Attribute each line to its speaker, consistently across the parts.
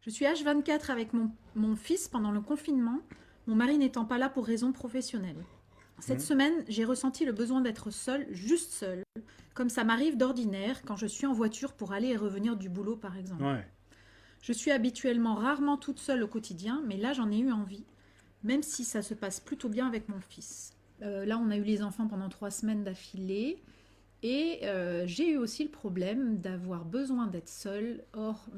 Speaker 1: Je suis H24 avec mon fils pendant le confinement, mon mari n'étant pas là pour raisons professionnelles. Cette
Speaker 2: Mhm.
Speaker 1: semaine, j'ai ressenti le besoin d'être seule, juste seule, comme ça m'arrive d'ordinaire quand je suis en voiture pour aller et revenir du boulot par exemple.
Speaker 2: Ouais.
Speaker 1: Je suis habituellement rarement toute seule au quotidien, mais là j'en ai eu envie, même si ça se passe plutôt bien avec mon fils. Là on a eu les enfants pendant 3 semaines d'affilée. Et j'ai eu aussi le problème d'avoir besoin d'être seule. Or,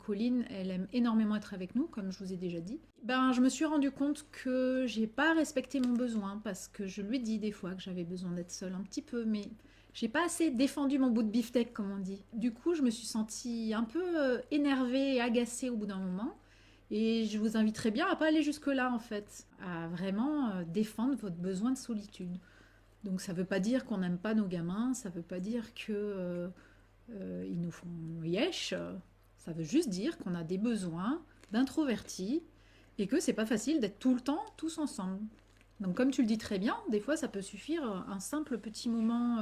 Speaker 1: Colline, elle aime énormément être avec nous, comme je vous ai déjà dit. Je me suis rendu compte que j'ai pas respecté mon besoin parce que je lui dis des fois que j'avais besoin d'être seule un petit peu, mais j'ai pas assez défendu mon bout de beefsteak, comme on dit. Du coup, je me suis sentie un peu énervée et agacée au bout d'un moment. Et je vous inviterais bien à pas aller jusque-là, en fait, à vraiment défendre votre besoin de solitude. Donc ça ne veut pas dire qu'on n'aime pas nos gamins, ça ne veut pas dire que ils nous font yesh, ça veut juste dire qu'on a des besoins d'introvertis et que c'est pas facile d'être tout le temps tous ensemble. Donc comme tu le dis très bien, des fois ça peut suffire un simple petit moment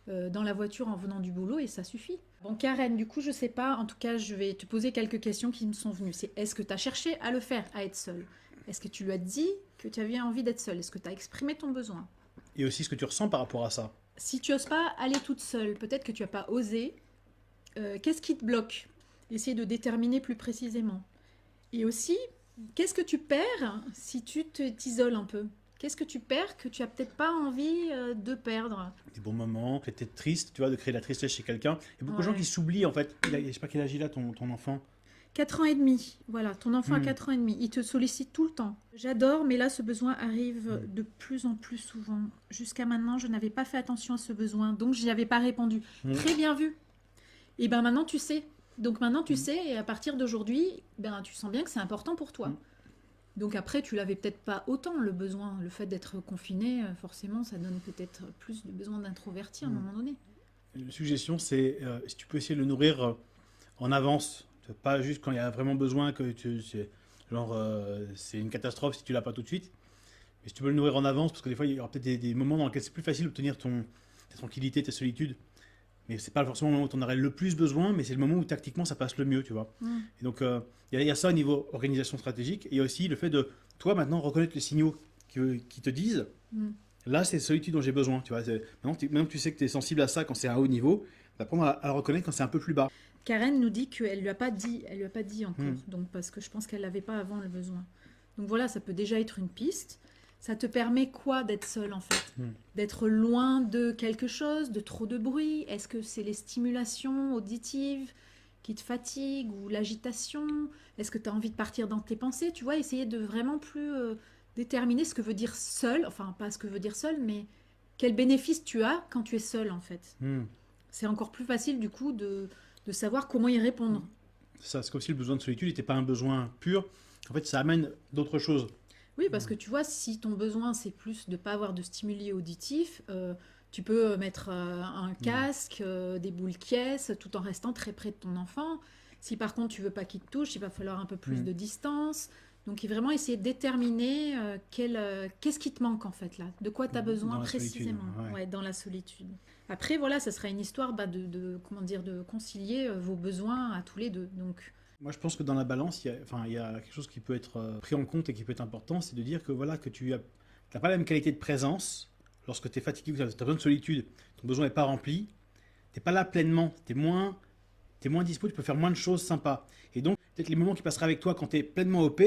Speaker 1: dans la voiture en venant du boulot et ça suffit. Bon Karen, du coup je sais pas, en tout cas je vais te poser quelques questions qui me sont venues. C'est est-ce que tu as cherché à le faire, à être seule? Est-ce que tu lui as dit que tu avais envie d'être seule? Est-ce que tu as exprimé ton besoin?
Speaker 2: Et aussi ce que tu ressens par rapport à ça.
Speaker 1: Si tu oses pas aller toute seule, peut-être que tu n'as pas osé, qu'est-ce qui te bloque? Essayer de déterminer plus précisément. Et aussi, qu'est-ce que tu perds si tu t'isoles un peu? Qu'est-ce que tu perds que tu as peut-être pas envie de perdre?
Speaker 2: Des bons moments, peut-être être triste, tu vois, de créer de la tristesse chez quelqu'un. Il y a beaucoup de gens qui
Speaker 1: Ouais.
Speaker 2: s'oublient en fait. Je sais pas quel âge il a ton enfant.
Speaker 1: 4 ans et demi, voilà, ton enfant a
Speaker 2: Hmm.
Speaker 1: 4 ans et demi, il te sollicite tout le temps. J'adore, mais là, ce besoin arrive
Speaker 2: Hmm.
Speaker 1: de plus en plus souvent. Jusqu'à maintenant, je n'avais pas fait attention à ce besoin, donc je n'y avais pas répondu.
Speaker 2: Hmm.
Speaker 1: Très bien vu. Et ben maintenant, tu sais. Donc maintenant, tu
Speaker 2: Hmm.
Speaker 1: sais, et à partir d'aujourd'hui, tu sens bien que c'est important pour toi.
Speaker 2: Hmm.
Speaker 1: Donc après, tu l'avais peut-être pas autant le besoin. Le fait d'être confiné, forcément, ça donne peut-être plus de besoin d'introverti à un
Speaker 2: Hmm.
Speaker 1: moment donné.
Speaker 2: Une suggestion, c'est si tu peux essayer de le nourrir en avance, pas juste quand il y a vraiment besoin genre c'est une catastrophe si tu l'as pas tout de suite. Mais si tu veux le nourrir en avance, parce que des fois il y aura peut-être des moments dans lesquels c'est plus facile d'obtenir ta tranquillité, ta solitude. Mais c'est pas forcément le moment où tu en aurais le plus besoin, mais c'est le moment où tactiquement ça passe le mieux, tu vois.
Speaker 1: Mm,
Speaker 2: Et donc il y a ça au niveau organisation stratégique, et il y a aussi le fait de toi maintenant reconnaître les signaux qui te disent
Speaker 1: mm.
Speaker 2: là c'est solitude dont j'ai besoin, tu vois. Maintenant que tu sais que tu es sensible à ça quand c'est à un haut niveau, d'apprendre à le reconnaître quand c'est un peu plus bas.
Speaker 1: Karen nous dit qu'elle lui a pas dit, elle lui a pas dit encore.
Speaker 2: Hmm.
Speaker 1: Donc parce que je pense qu'elle l'avait pas avant le besoin. Donc voilà, ça peut déjà être une piste. Ça te permet quoi d'être seule en fait?
Speaker 2: Hmm.
Speaker 1: D'être loin de quelque chose, de trop de bruit? Est-ce que c'est les stimulations auditives qui te fatiguent ou l'agitation? Est-ce que tu as envie de partir dans tes pensées? Tu vois, essayer de vraiment plus déterminer ce que veut dire seul, enfin pas ce que veut dire seul, mais quel bénéfice tu as quand tu es seul en fait.
Speaker 2: Hmm.
Speaker 1: C'est encore plus facile du coup de savoir comment y répondre.
Speaker 2: C'est ça, c'est comme si le besoin de solitude n'était pas un besoin pur. En fait, ça amène d'autres choses.
Speaker 1: Oui, parce que tu vois, si ton besoin c'est plus de ne pas avoir de stimuli auditifs, tu peux mettre un
Speaker 2: Hmm.
Speaker 1: casque, des boules qui tout en restant très près de ton enfant. Si par contre tu veux pas qu'il te touche, il va falloir un peu plus
Speaker 2: Hmm.
Speaker 1: de distance. Donc vraiment essayer de déterminer qu'est-ce qui te manque en fait là, de quoi tu as besoin
Speaker 2: Dans la solitude.
Speaker 1: précisément,
Speaker 2: Ouais.
Speaker 1: ouais, dans la solitude. Après voilà, ça sera une histoire comment dire, de concilier vos besoins à tous les deux. Donc
Speaker 2: Moi, je pense que dans la balance, il y a quelque chose qui peut être pris en compte et qui peut être important, c'est de dire que voilà, que tu n'as pas la même qualité de présence lorsque tu es fatigué, que tu as besoin de solitude, ton besoin n'est pas rempli, tu n'es pas là pleinement, t'es moins dispo, tu peux faire moins de choses sympas. Et donc, peut-être les moments qu'il passera avec toi quand tu es pleinement OP,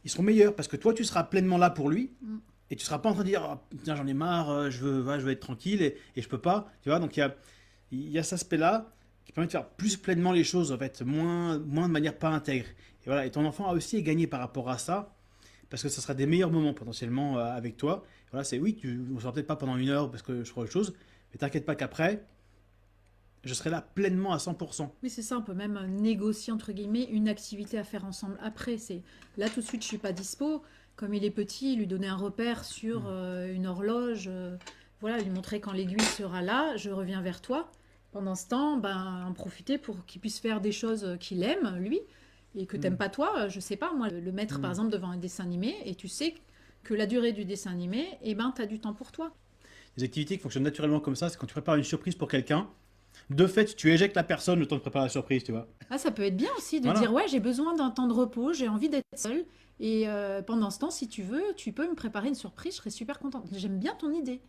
Speaker 2: ils seront meilleurs parce que toi, tu seras pleinement là pour lui
Speaker 1: mm,
Speaker 2: et tu seras pas en train de dire oh, putain, j'en ai marre, je veux être tranquille et je peux pas. Tu vois, donc il y a cet aspect-là qui permet de faire plus pleinement les choses, en fait, moins de manière pas intègre. Et voilà, et ton enfant a aussi gagné par rapport à ça parce que ça sera des meilleurs moments potentiellement avec toi. Voilà, c'est oui, on ne sera peut-être pas pendant 1 heure parce que je ferai autre chose, mais t'inquiète pas qu'après, je serai là pleinement à 100%.
Speaker 1: oui, c'est ça, on peut même négocier entre guillemets une activité à faire ensemble après. C'est là tout de suite, je suis pas dispo. Comme il est petit, lui donner un repère sur une horloge, voilà, lui montrer quand l'aiguille sera là, je reviens vers toi. Pendant ce temps, en profiter pour qu'il puisse faire des choses qu'il aime lui et que t'aimes
Speaker 2: Mm.
Speaker 1: pas toi. Je sais pas, moi, le mettre par
Speaker 2: Mm.
Speaker 1: exemple devant un dessin animé et tu sais que la durée du dessin animé, t'as du temps pour toi.
Speaker 2: Les activités qui fonctionnent naturellement comme ça, c'est quand tu prépares une surprise pour quelqu'un. De fait, tu éjectes la personne le temps de préparer la surprise, tu vois.
Speaker 1: Ah, ça peut être bien aussi de
Speaker 2: Voilà.
Speaker 1: dire, ouais, j'ai besoin d'un temps de repos, j'ai envie d'être seule. Et pendant ce temps, si tu veux, tu peux me préparer une surprise, je serais super contente. J'aime bien ton idée.